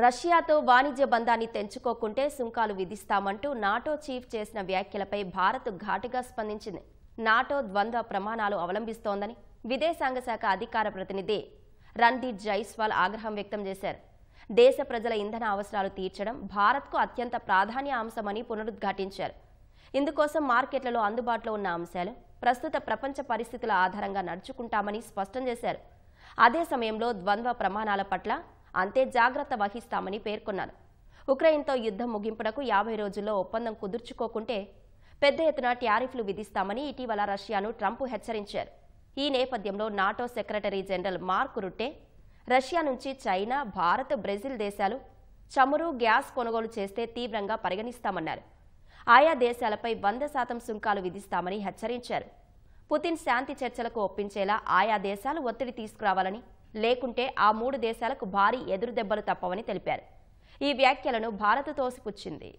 రష్యాతో వాణిజ్య బంధాన్ని తెంచుకోకుంటే సుంకాలు విధిస్తామంటూ నాటో చీఫ్ చేసిన వ్యాఖ్యలపై భారత్ ఘాటుగా స్పందించింది. నాటో ద్వంద్వ ప్రమాణాలు అవలంబిస్తోందని విదేశాంగ శాఖ అధికార ప్రతినిధి రణ్దీప్ జైస్వాల్ ఆగ్రహం వ్యక్తం చేశారు. దేశ ప్రజల ఇంధన అవసరాలు తీర్చడం భారత్కు అత్యంత ప్రాధాన్య అంశమని పునరుద్ఘాటించారు. ఇందుకోసం మార్కెట్లలో అందుబాటులో ఉన్న అంశాలు ప్రస్తుత ప్రపంచ పరిస్థితుల ఆధారంగా నడుచుకుంటామని స్పష్టం చేశారు. అదే సమయంలో ద్వంద్వ ప్రమాణాల పట్ల అంతే జాగ్రత్త వహిస్తామని పేర్కొన్నారు. ఉక్రెయిన్తో యుద్ధం ముగింపునకు 50 రోజుల్లో ఒప్పందం కుదుర్చుకోకుంటే పెద్ద ఎత్తున ట్యారిఫ్లు విధిస్తామని ఇటీవల రష్యాను ట్రంప్ హెచ్చరించారు. ఈ నేపథ్యంలో NATO secretary general mark రుట్టే Russia నుంచి చైనా, భారత్, బ్రెజిల్ దేశాలు చమురు, గ్యాస్ కొనుగోలు చేస్తే తీవ్రంగా పరిగణిస్తామన్నారు. ఆయా దేశాలపై 100% సుంకాలు విధిస్తామని హెచ్చరించారు. పుతిన్ శాంతి చర్చలకు ఒప్పించేలా ఆయా దేశాలు ఒత్తిడి తీసుకురావాలని, లేకుంటే ఆ 3 దేశాలకు భారీ ఎదురుదెబ్బలు తప్పవని తెలిపారు. ఈ వ్యాఖ్యలను భారత్ తోసిపుచ్చింది.